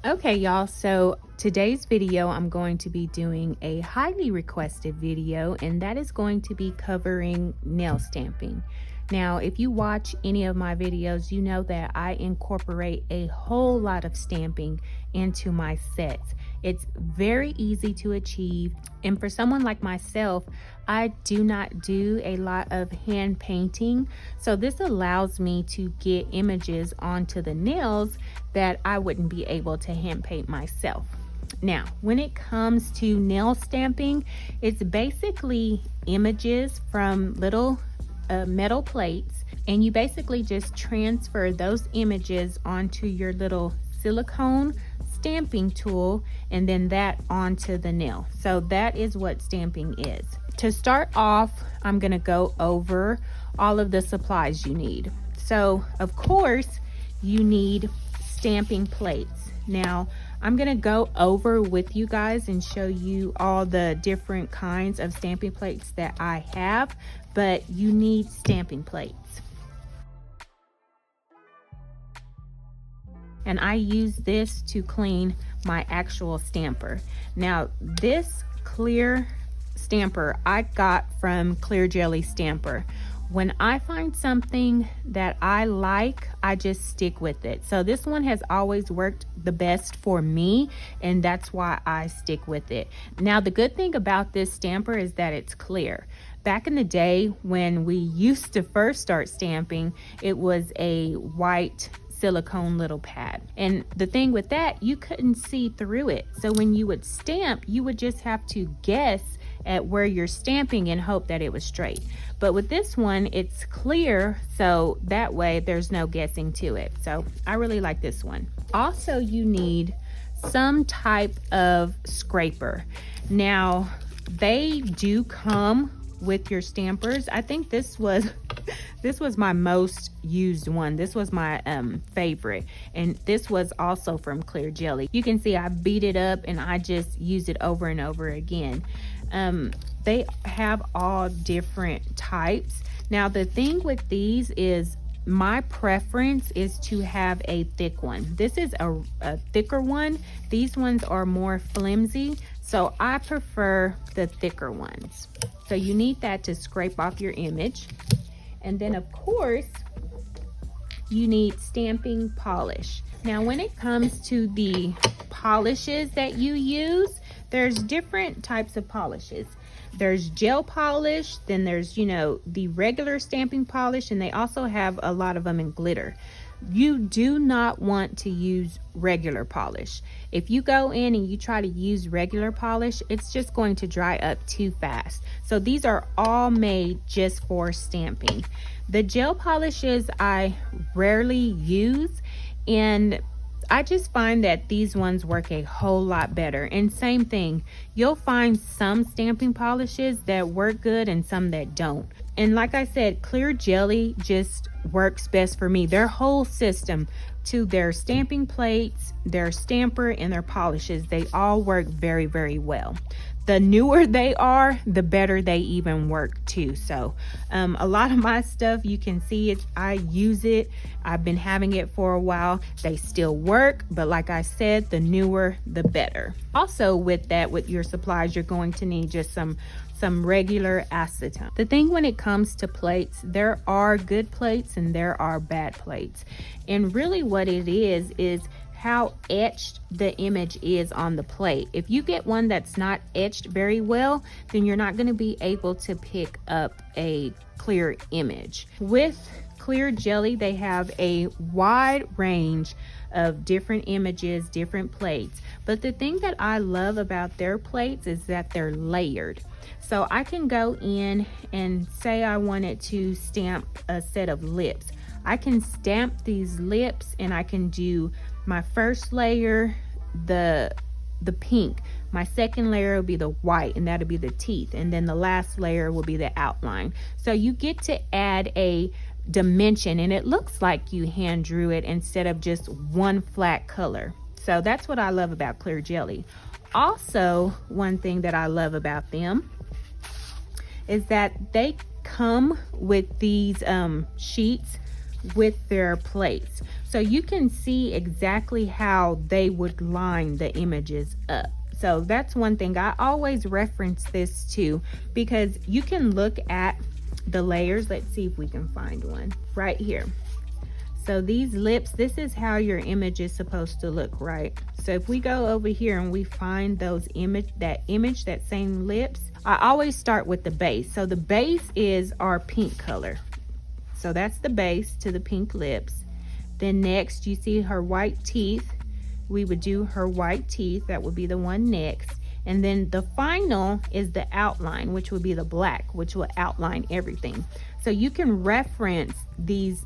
Okay, y'all, so today's video I'm going to be doing a highly requested video, and that is going to be covering nail stamping. Now, if you watch any of my videos, you know that I incorporate a whole lot of stamping into my sets. It's very easy to achieve, and for someone like myself, I do not do a lot of hand painting, so this allows me to get images onto the nails that I wouldn't be able to hand paint myself. Now, when it comes to nail stamping, it's basically images from little metal plates, and you basically just transfer those images onto your little silicone stamping tool and then that onto the nail. So that is what stamping is. To start off, I'm going to go over all of the supplies you need. So of course you need stamping plates. Now I'm going to go over with you guys and show you all the different kinds of stamping plates that I have, but you need stamping plates. And I use this to clean my actual stamper. Now this clear stamper I got from Clear Jelly Stamper. When I find something that I like, I just stick with it. So this one has always worked the best for me, and that's why I stick with it. Now the good thing about this stamper is that it's clear. Back in the day when we used to first start stamping, it was a white silicone little pad, and the thing with that, you couldn't see through it. So when you would stamp, you would just have to guess at where you're stamping and hope that it was straight. But with this one, it's clear, so that way there's no guessing to it. So I really like this one. Also, you need some type of scraper. Now they do come with your stampers. I think this was my most used one. This was my favorite, and this was also from Clear Jelly. You can see I beat it up and I just use it over and over again. They have all different types. Now the thing with these is my preference is to have a thick one. This is a thicker one. These ones are more flimsy, so I prefer the thicker ones. So you need that to scrape off your image. And then of course, you need stamping polish. Now when it comes to the polishes that you use, there's different types of polishes. There's gel polish, then there's, the regular stamping polish, and they also have a lot of them in glitter. You do not want to use regular polish. If you go in and you try to use regular polish, it's just going to dry up too fast. So these are all made just for stamping. The gel polishes I rarely use, and I just find that these ones work a whole lot better. And same thing, you'll find some stamping polishes that work good and some that don't. And like I said, Clear Jelly just works best for me. Their whole system, to their stamping plates, their stamper, and their polishes, they all work very, very well. The newer they are, the better they even work too. So a lot of my stuff, you can see it, I use it, I've been having it for a while. They still work, but like I said, the newer the better. Also with that, with your supplies, you're going to need just some regular acetone. The thing when it comes to plates, there are good plates and there are bad plates, and really what it is how etched the image is on the plate. If you get one that's not etched very well, then you're not going to be able to pick up a clear image. With Clear Jelly, they have a wide range of different images, different plates. But the thing that I love about their plates is that they're layered. So I can go in and say I wanted to stamp a set of lips. I can stamp these lips and I can do my first layer, the pink. My second layer will be the white, and that'll be the teeth. And then the last layer will be the outline. So you get to add a dimension, and it looks like you hand drew it instead of just one flat color. So that's what I love about Clear Jelly. Also, one thing that I love about them is that they come with these sheets with their plates. So you can see exactly how they would line the images up. So that's one thing I always reference this to, because you can look at the layers. Let's see if we can find one right here. So these lips, this is how your image is supposed to look, right? So if we go over here and we find those that same lips, I always start with the base. So the base is our pink color. So that's the base to the pink lips. Then next, you see her white teeth. We would do her white teeth. That would be the one next. And then the final is the outline, which would be the black, which will outline everything. So you can reference these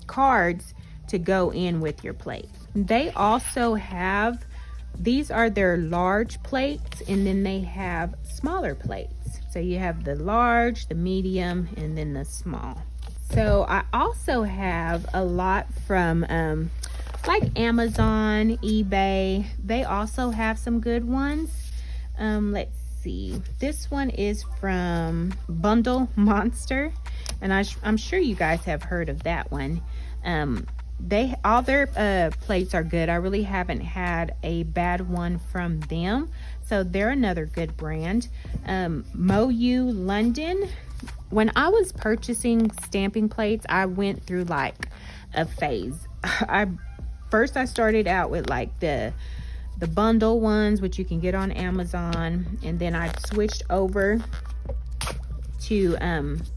cards to go in with your plate. They also have, these are their large plates, and then they have smaller plates. So you have the large, the medium, and then the small. So I also have a lot from like Amazon, eBay. They also have some good ones. Let's see. This one is from Bundle Monster, and I'm sure you guys have heard of that one. All their plates are good. I really haven't had a bad one from them. So they're another good brand. Moyu London. When I was purchasing stamping plates, I went through like a phase. First I started out with like the bundle ones, which you can get on Amazon, and then I switched over to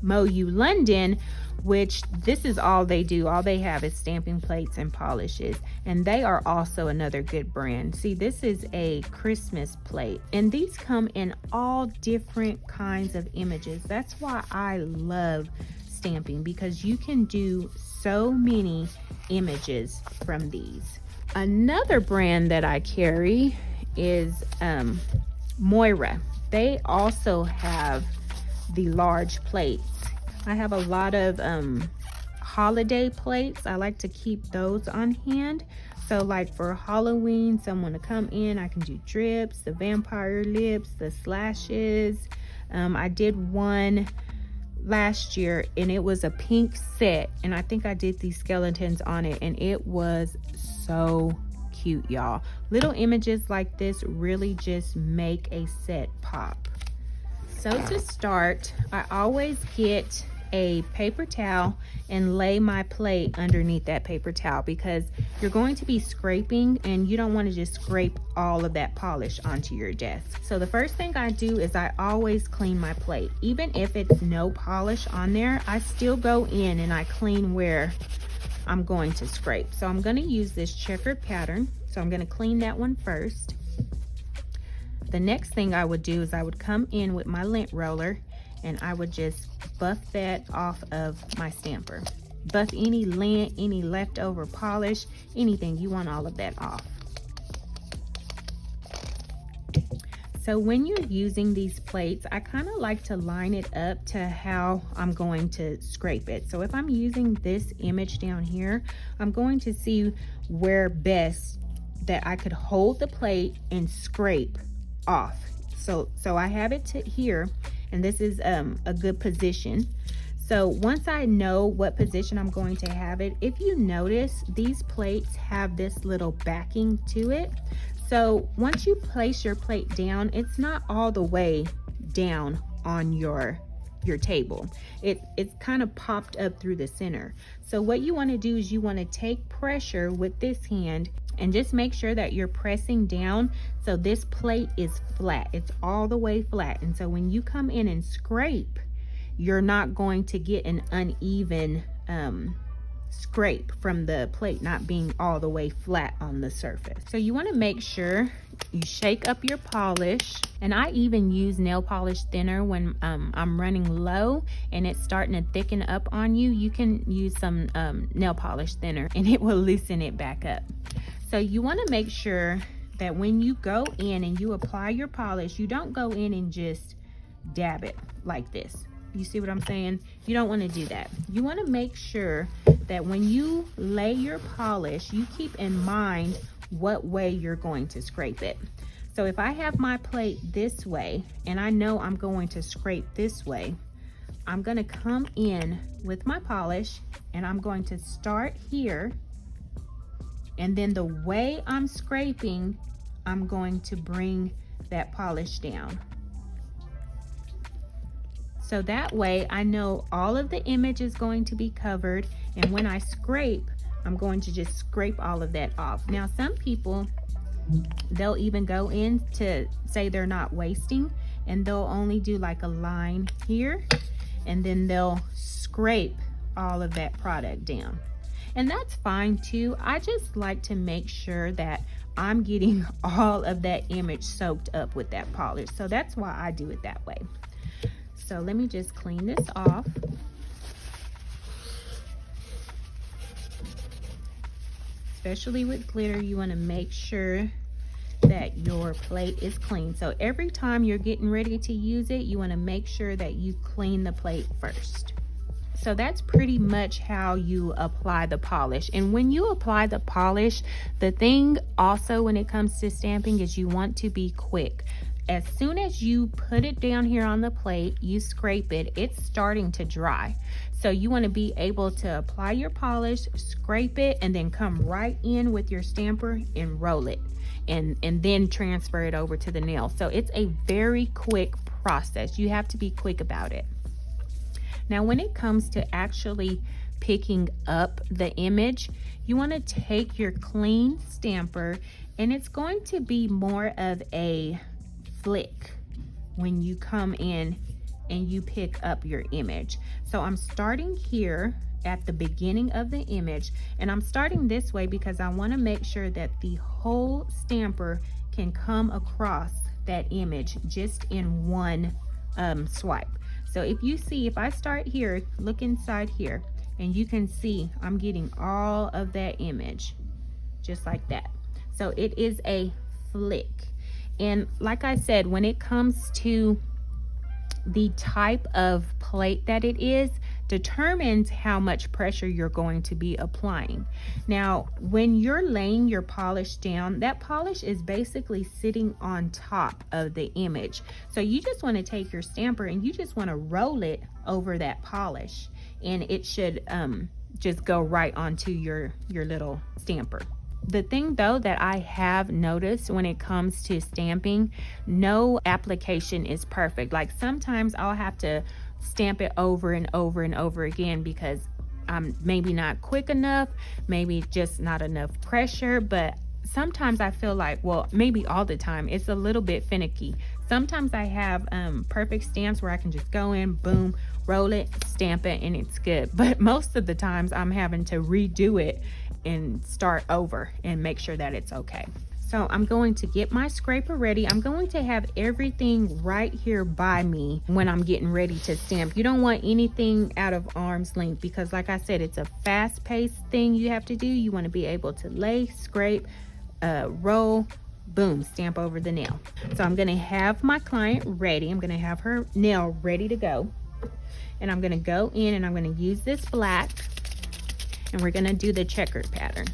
Moyu London, which this is all they do. All they have is stamping plates and polishes, and they are also another good brand. See, this is a Christmas plate, and these come in all different kinds of images. That's why I love stamping, because you can do so many images from these. Another brand that I carry is Moira. They also have the large plates. I have a lot of holiday plates. I like to keep those on hand. So like for Halloween, someone to come in, I can do drips, the vampire lips, the slashes. I did one last year, and it was a pink set, and I think I did these skeletons on it, and it was so cute, y'all. Little images like this really just make a set pop. So to start, I always get a paper towel and lay my plate underneath that paper towel, because you're going to be scraping and you don't want to just scrape all of that polish onto your desk. So the first thing I do is I always clean my plate. Even if it's no polish on there, I still go in and I clean where I'm going to scrape. So I'm going to use this checkered pattern. So I'm going to clean that one first. The next thing I would do is I would come in with my lint roller and I would just buff that off of my stamper. Buff any lint, any leftover polish, anything. You want all of that off. So when you're using these plates, I kind of like to line it up to how I'm going to scrape it. So if I'm using this image down here, I'm going to see where best that I could hold the plate and scrape off. So I have it to here, and this is a good position. So once I know what position I'm going to have it, if you notice, these plates have this little backing to it. So once you place your plate down, it's not all the way down on your table. It's kind of popped up through the center. So what you want to do is you want to take pressure with this hand and just make sure that you're pressing down so this plate is flat. It's all the way flat. And so when you come in and scrape, you're not going to get an uneven scrape from the plate not being all the way flat on the surface. So you want to make sure you shake up your polish, and I even use nail polish thinner when I'm running low and it's starting to thicken up on you. You can use some nail polish thinner and it will loosen it back up. So you want to make sure that when you go in and you apply your polish, you don't go in and just dab it like this. You see what I'm saying? You don't want to do that. You want to make sure that when you lay your polish, you keep in mind what way you're going to scrape it. So if I have my plate this way and I know I'm going to scrape this way, I'm going to come in with my polish and I'm going to start here And then the way I'm scraping, I'm going to bring that polish down. So that way I know all of the image is going to be covered, and when I scrape, I'm going to just scrape all of that off. Now some people, they'll even go in to say they're not wasting, and they'll only do like a line here, and then they'll scrape all of that product down. And that's fine too. I just like to make sure that I'm getting all of that image soaked up with that polish. So that's why I do it that way. So let me just clean this off. Especially with glitter, you want to make sure that your plate is clean. So every time you're getting ready to use it, you want to make sure that you clean the plate first. So that's pretty much how you apply the polish. And when you apply the polish, the thing also when it comes to stamping is you want to be quick. As soon as you put it down here on the plate, you scrape it, it's starting to dry. So you want to be able to apply your polish, scrape it, and then come right in with your stamper and roll it, and then transfer it over to the nail. So it's a very quick process. You have to be quick about it. Now when it comes to actually picking up the image, you want to take your clean stamper, and it's going to be more of a flick when you come in and you pick up your image. So I'm starting here at the beginning of the image, and I'm starting this way because I want to make sure that the whole stamper can come across that image just in one swipe. So if you see, if I start here, look inside here, and you can see I'm getting all of that image just like that. So it is a flick. And like I said, when it comes to the type of plate that it is, determines how much pressure you're going to be applying. Now, when you're laying your polish down, that polish is basically sitting on top of the image. So you just want to take your stamper and you just want to roll it over that polish, and it should just go right onto your little stamper. The thing though that I have noticed when it comes to stamping, no application is perfect. Like sometimes I'll have to stamp it over and over and over again because I'm maybe not quick enough, maybe just not enough pressure. But sometimes I feel like, well, maybe all the time, it's a little bit finicky. Sometimes I have perfect stamps where I can just go in, boom, roll it, stamp it, and it's good. But most of the times I'm having to redo it and start over and make sure that it's okay. So I'm going to get my scraper ready. I'm going to have everything right here by me when I'm getting ready to stamp. You don't want anything out of arm's length because like I said, it's a fast-paced thing you have to do. You want to be able to lay, scrape, roll, boom, stamp over the nail. So I'm going to have my client ready. I'm going to have her nail ready to go. And I'm going to go in and I'm going to use this black, and we're going to do the checkered pattern.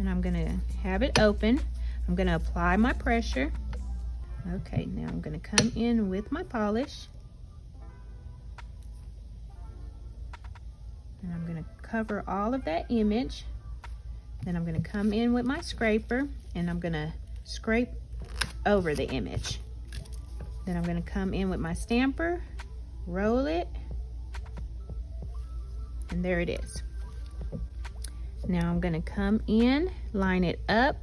And I'm going to have it open. I'm going to apply my pressure. Okay, now I'm going to come in with my polish. And I'm going to cover all of that image. Then I'm going to come in with my scraper and I'm going to scrape over the image. Then I'm going to come in with my stamper, roll it, and there it is. Now I'm going to come in, line it up,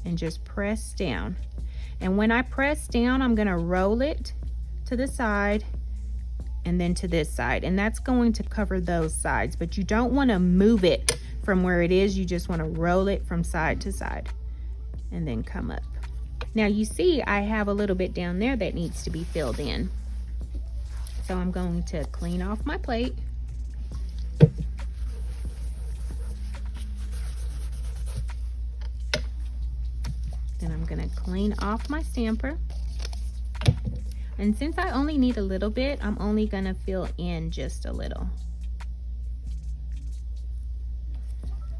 and just press down. And when I press down, I'm going to roll it to the side and then to this side, and that's going to cover those sides. But you don't want to move it from where it is. You just want to roll it from side to side and then come up. Now you see I have a little bit down there that needs to be filled in. So I'm going to clean off my plate. Then I'm going to clean off my stamper. And since I only need a little bit, I'm only going to fill in just a little.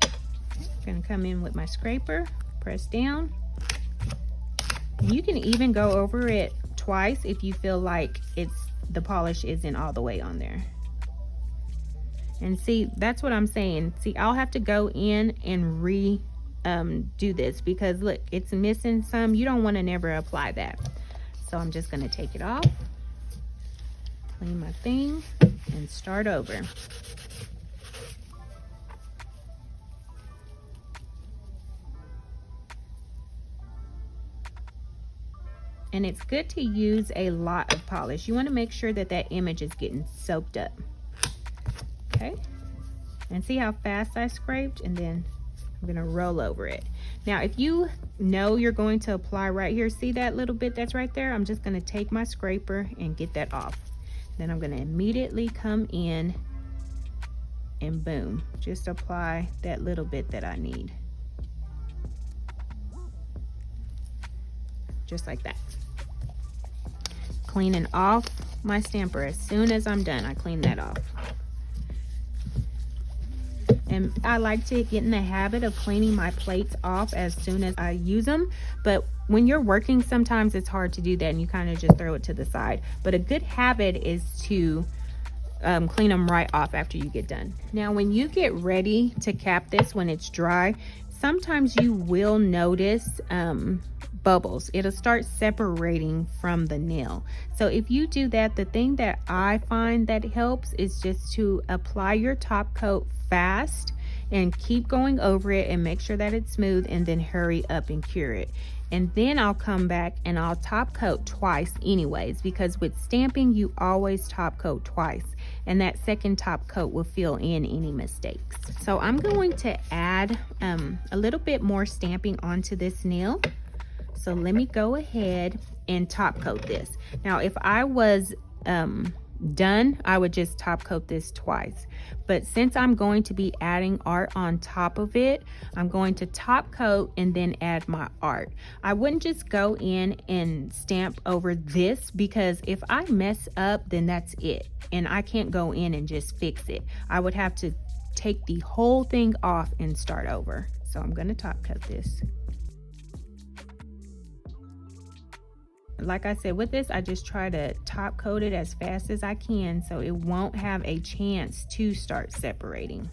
I'm going to come in with my scraper, press down. You can even go over it twice if you feel like the polish isn't all the way on there. And see, that's what I'm saying. See, I'll have to go in and do this because look, it's missing some. You don't want to never apply that. So I'm just going to take it off, clean my thing, and start over. And it's good to use a lot of polish. You want to make sure that that image is getting soaked up. Okay, and see how fast I scraped, and then I'm gonna roll over it. Now, if you know you're going to apply right here, see that little bit that's right there? I'm just gonna take my scraper and get that off. Then I'm gonna immediately come in and boom, just apply that little bit that I need. Just like that. Cleaning off my stamper. As soon as I'm done, I clean that off. And I like to get in the habit of cleaning my plates off as soon as I use them. But when you're working, sometimes it's hard to do that and you kind of just throw it to the side. But a good habit is to clean them right off after you get done. Now, when you get ready to cap this, when it's dry, sometimes you will notice bubbles. It'll start separating from the nail. So if you do that, the thing that I find that helps is just to apply your top coat fast and keep going over it and make sure that it's smooth, and then hurry up and cure it. And then I'll come back and I'll top coat twice anyways, because with stamping you always top coat twice, and that second top coat will fill in any mistakes. So I'm going to add a little bit more stamping onto this nail. So let me go ahead and top coat this. Now, if I was done, I would just top coat this twice. But since I'm going to be adding art on top of it, I'm going to top coat and then add my art. I wouldn't just go in and stamp over this, because if I mess up, then that's it. And I can't go in and just fix it. I would have to take the whole thing off and start over. So I'm going to top coat this. Like I said, with this, I just try to top coat it as fast as I can so it won't have a chance to start separating.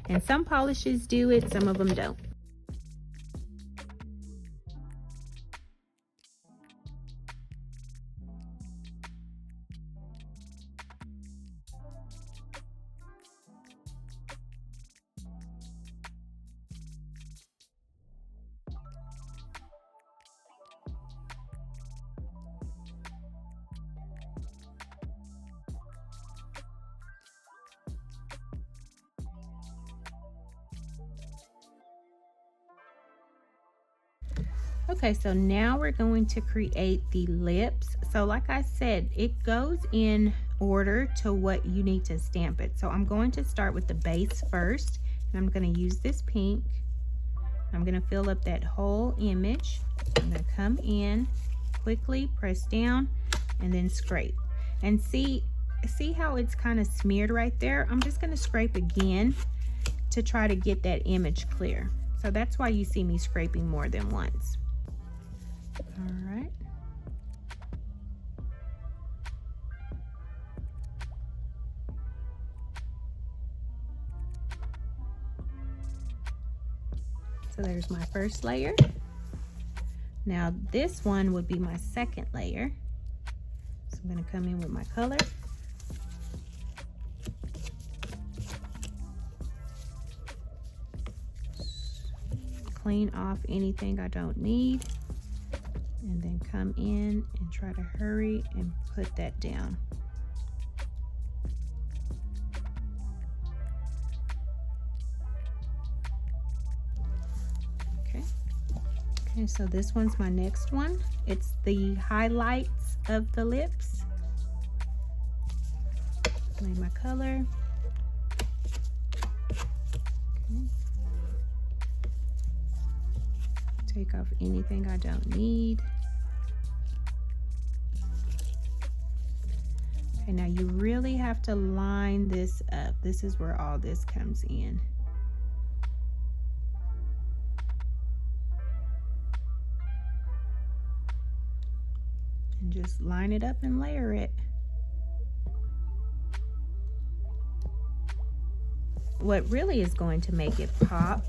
And some polishes do it, some of them don't. Okay, so now we're going to create the lips. So like I said, it goes in order to what you need to stamp it. So I'm going to start with the base first, and I'm going to use this pink. I'm going to fill up that whole image. I'm going to come in, quickly press down, and then scrape. And see how it's kind of smeared right there? I'm just going to scrape again to try to get that image clear. So that's why you see me scraping more than once. All right. So there's my first layer. Now this one would be my second layer. So I'm going to come in with my color. Clean off anything I don't need. And then come in and try to hurry and put that down. Okay, so this one's my next one. It's the highlights of the lips. Lay my color. Okay. Take off anything I don't need. Okay, now you really have to line this up. This is where all this comes in. And just line it up and layer it. what really is going to make it pop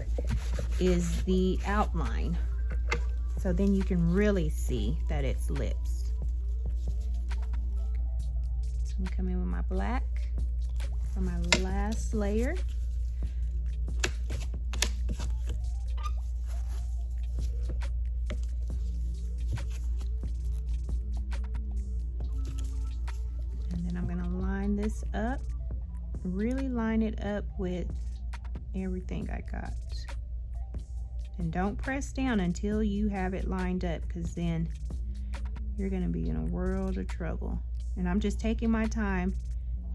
is the outline. So then you can really see that it's lips. So I'm coming in with my black for my last layer. And then I'm gonna line this up, really line it up with everything I got. And don't press down until you have it lined up, because then you're gonna be in a world of trouble. And I'm just taking my time,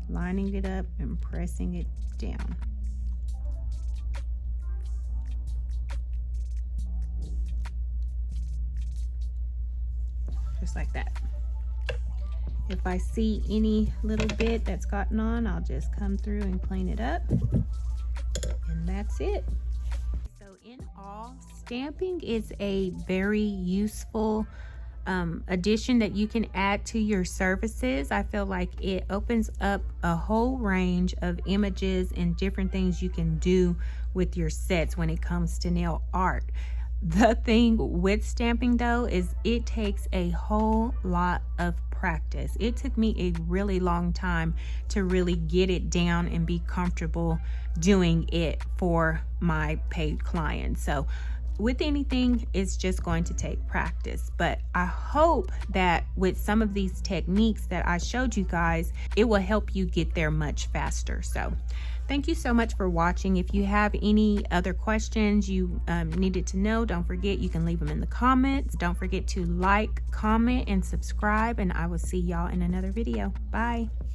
lining it up and pressing it down. Just like that. If I see any little bit that's gotten on, I'll just come through and clean it up. And that's it. So in all, stamping is a very useful addition that you can add to your services. I feel like it opens up a whole range of images and different things you can do with your sets when it comes to nail art. The thing with stamping though is it takes a whole lot of practice. It took me a really long time to really get it down and be comfortable doing it for my paid clients. So with anything, it's just going to take practice. But I hope that with some of these techniques that I showed you guys, it will help you get there much faster. So thank you so much for watching. If you have any other questions you needed to know, don't forget you can leave them in the comments. Don't forget to like, comment, and subscribe, and I will see y'all in another video. Bye.